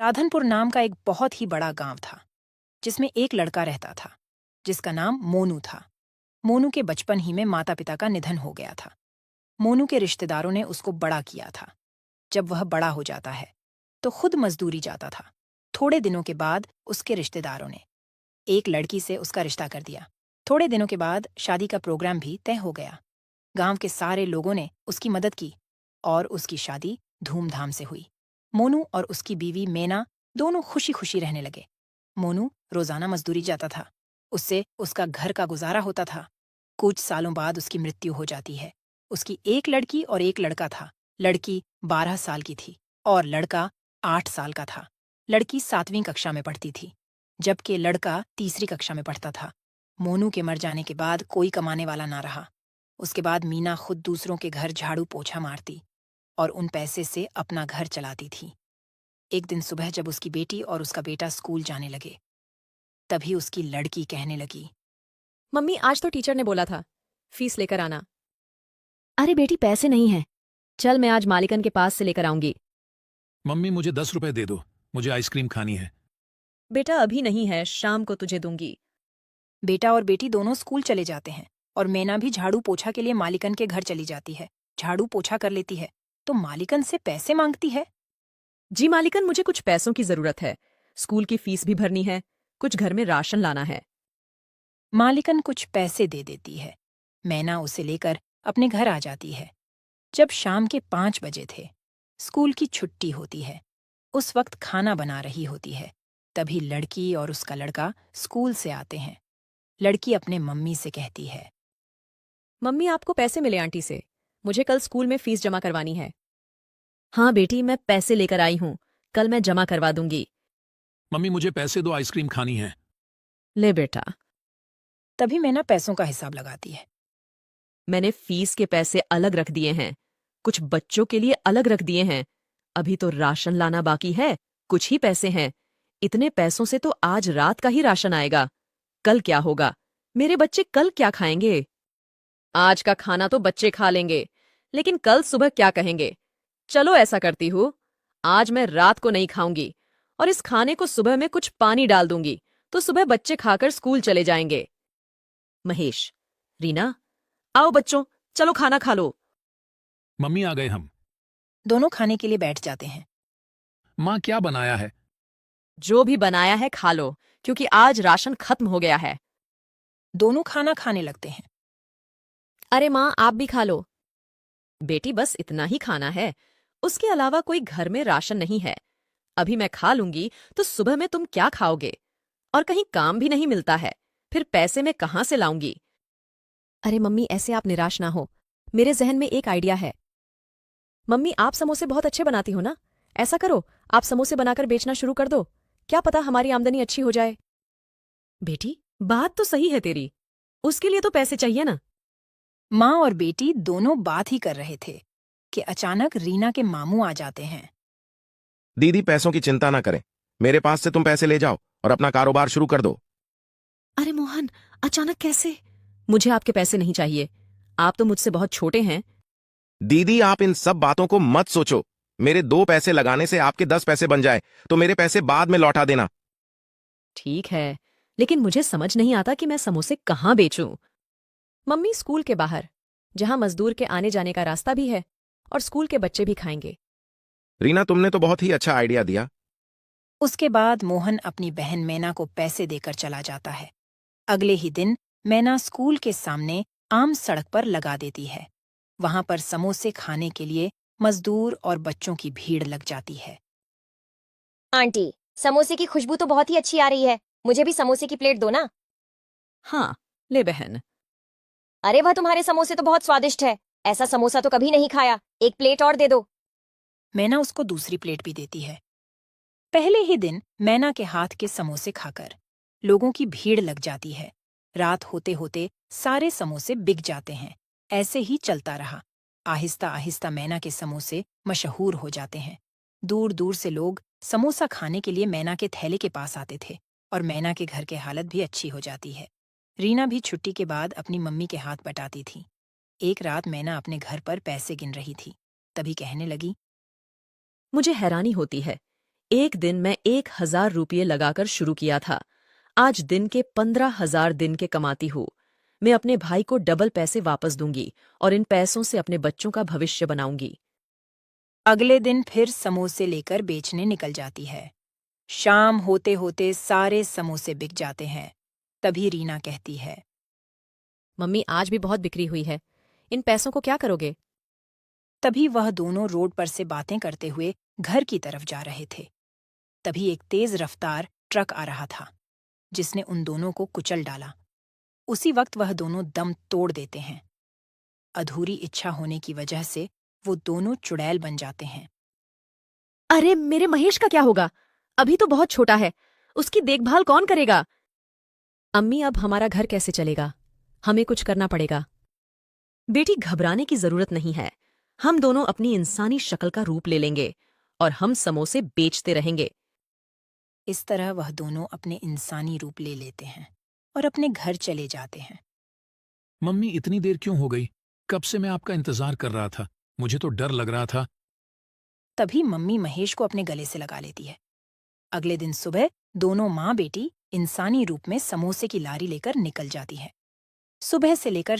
राधनपुर नाम का एक बहुत ही बड़ा गांव था जिसमें एक लड़का रहता था जिसका नाम मोनू था। मोनू के बचपन ही में माता पिता का निधन हो गया था। मोनू के रिश्तेदारों ने उसको बड़ा किया था। जब वह बड़ा हो जाता है तो खुद मजदूरी जाता था। थोड़े दिनों के बाद उसके रिश्तेदारों ने एक लड़की से उसका रिश्ता कर दिया। थोड़े दिनों के बाद शादी का प्रोग्राम भी तय हो गया। गांव के सारे लोगों ने उसकी मदद की और उसकी शादी धूमधाम से हुई। मोनू और उसकी बीवी मेना दोनों खुशी खुशी रहने लगे। मोनू रोजाना मजदूरी जाता था, उससे उसका घर का गुजारा होता था। कुछ सालों बाद उसकी मृत्यु हो जाती है। उसकी एक लड़की और एक लड़का था। लड़की 12 साल की थी और लड़का 8 साल का था। लड़की 7वीं कक्षा में पढ़ती थी जबकि लड़का तीसरी कक्षा में पढ़ता था। मोनू के मर जाने के बाद कोई कमाने वाला ना रहा। उसके बाद मीना खुद दूसरों के घर झाड़ू पोछा मारती और उन पैसे से अपना घर चलाती थी। एक दिन सुबह जब उसकी बेटी और उसका बेटा स्कूल जाने लगे तभी उसकी लड़की कहने लगी, मम्मी आज तो टीचर ने बोला था फीस लेकर आना। अरे बेटी पैसे नहीं हैं। चल मैं आज मालिकन के पास से लेकर आऊंगी। मम्मी मुझे 10 रुपए दे दो, मुझे आइसक्रीम खानी है। बेटा अभी नहीं है, शाम को तुझे दूंगी। बेटा और बेटी दोनों स्कूल चले जाते हैं और मैना भी झाड़ू पोछा के लिए मालिकन के घर चली जाती है। झाड़ू पोछा कर लेती है तो मालिकन से पैसे मांगती है। जी मालिकन, मुझे कुछ पैसों की जरूरत है। स्कूल की फीस भी भरनी है, कुछ घर में राशन लाना है। मालिकन कुछ पैसे दे देती है। मैना उसे लेकर अपने घर आ जाती है। जब शाम के 5 बजे थे, स्कूल की छुट्टी होती है। उस वक्त खाना बना रही होती है। तभी लड़की और उसका लड़का स्कूल से आते हैं। लड़की अपने मम्मी से कहती है, मम्मी आपको पैसे मिले आंटी से, मुझे कल स्कूल में फीस जमा करवानी है। हाँ बेटी, मैं पैसे लेकर आई हूँ, कल मैं जमा करवा दूंगी। मम्मी मुझे पैसे दो, आइसक्रीम खानी है। ले बेटा। तभी मैना पैसों का हिसाब लगाती है। मैंने फीस के पैसे अलग रख दिए हैं, कुछ बच्चों के लिए अलग रख दिए हैं। अभी तो राशन लाना बाकी है, कुछ ही पैसे हैं। इतने पैसों से तो आज रात का ही राशन आएगा। कल क्या होगा? मेरे बच्चे कल क्या खाएंगे? आज का खाना तो बच्चे खा लेंगे, लेकिन कल सुबह क्या कहेंगे? चलो ऐसा करती हूँ, आज मैं रात को नहीं खाऊंगी और इस खाने को सुबह में कुछ पानी डाल दूंगी, तो सुबह बच्चे खाकर स्कूल चले जाएंगे। महेश, रीना, आओ बच्चों, चलो खाना खा लो। मम्मी आ गए हम। दोनों खाने के लिए बैठ जाते हैं। माँ क्या बनाया है? जो भी बनाया है खा लो, क्योंकि आज राशन खत्म हो गया है। दोनों खाना खाने लगते हैं। अरे माँ, आप भी खा लो। बेटी बस इतना ही खाना है, उसके अलावा कोई घर में राशन नहीं है। अभी मैं खा लूंगी तो सुबह में तुम क्या खाओगे? और कहीं काम भी नहीं मिलता है, फिर पैसे मैं कहाँ से लाऊंगी? अरे मम्मी, ऐसे आप निराश ना हो, मेरे जहन में एक आइडिया है। मम्मी, आप समोसे बहुत अच्छे बनाती हो ना, ऐसा करो, आप समोसे बनाकर बेचना शुरू कर दो। क्या पता हमारी आमदनी अच्छी हो जाए। बेटी, बात तो सही है तेरी, उसके लिए तो पैसे चाहिए ना। माँ और बेटी दोनों बात ही कर रहे थे कि अचानक रीना के मामू आ जाते हैं। दीदी पैसों की चिंता ना करें, मेरे पास से तुम पैसे ले जाओ और अपना कारोबार शुरू कर दो। अरे मोहन, अचानक कैसे? मुझे आपके पैसे नहीं चाहिए, आप तो मुझसे बहुत छोटे हैं। दीदी आप इन सब बातों को मत सोचो, मेरे 2 पैसे लगाने से आपके 10 पैसे बन जाए तो मेरे पैसे बाद में लौटा देना। ठीक है, लेकिन मुझे समझ नहीं आता कि मैं समोसे कहाँ बेचूं। मम्मी, स्कूल के बाहर, जहां मजदूर के आने जाने का रास्ता भी है और स्कूल के बच्चे भी खाएंगे। रीना तुमने तो बहुत ही अच्छा आइडिया दिया। उसके बाद मोहन अपनी बहन मैना को पैसे देकर चला जाता है। अगले ही दिन मैना स्कूल के सामने आम सड़क पर लगा देती है। वहां पर समोसे खाने के लिए मजदूर और बच्चों की भीड़ लग जाती है। आंटी, समोसे की खुशबू तो बहुत ही अच्छी आ रही है, मुझे भी समोसे की प्लेट दो ना। हाँ, ले बहन। अरे वाह, तुम्हारे समोसे तो बहुत स्वादिष्ट है, ऐसा समोसा तो कभी नहीं खाया, एक प्लेट और दे दो। मैना उसको दूसरी प्लेट भी देती है। पहले ही दिन मैना के हाथ के समोसे खाकर लोगों की भीड़ लग जाती है। रात होते होते सारे समोसे बिक जाते हैं। ऐसे ही चलता रहा। आहिस्ता आहिस्ता मैना के समोसे मशहूर हो जाते हैं। दूर दूर से लोग समोसा खाने के लिए मैना के थैले के पास आते थे और मैना के घर की हालत भी अच्छी हो जाती है। रीना भी छुट्टी के बाद अपनी मम्मी के हाथ बटाती थी। एक रात मैना अपने घर पर पैसे गिन रही थी, तभी कहने लगी, मुझे हैरानी होती है, एक दिन मैं 1,000 रुपये लगाकर शुरू किया था। आज दिन के 15,000 दिन के कमाती हूँ। मैं अपने भाई को डबल पैसे वापस दूंगी और इन पैसों से अपने बच्चों का भविष्य बनाऊंगी। अगले दिन फिर समोसे लेकर बेचने निकल जाती है। शाम होते होते सारे समोसे बिक जाते हैं। तभी रीना कहती है, मम्मी आज भी बहुत बिक्री हुई है। इन पैसों को क्या करोगे? तभी वह दोनों रोड पर से बातें करते हुए घर की तरफ जा रहे थे। तभी एक तेज रफ्तार ट्रक आ रहा था, जिसने उन दोनों को कुचल डाला। उसी वक्त वह दोनों दम तोड़ देते हैं। अधूरी इच्छा होने की वजह से वो दोनों चुड़ैल बन जाते हैं। अरे मेरे महेश का क्या होगा? अभी तो बहुत छोटा है, उसकी देखभाल कौन करेगा? अम्मी अब हमारा घर कैसे चलेगा? हमें कुछ करना पड़ेगा। बेटी घबराने की जरूरत नहीं है। हम दोनों अपनी इंसानी शक्ल का रूप ले लेंगे और हम समोसे बेचते रहेंगे। इस तरह वह दोनों अपने इंसानी रूप ले लेते हैं और अपने घर चले जाते हैं। मम्मी इतनी देर क्यों हो गई? कब से मैं आपका इंतजार कर रहा था। मुझे तो डर लग रहा था। तभी मम्मी महेश को अपने गले से लगा लेती है। अगले दिन सुबह दोनों माँ बेटी इंसानी रूप में समोसे की लारी लेकर निकल जाती है। सुबह से लेकर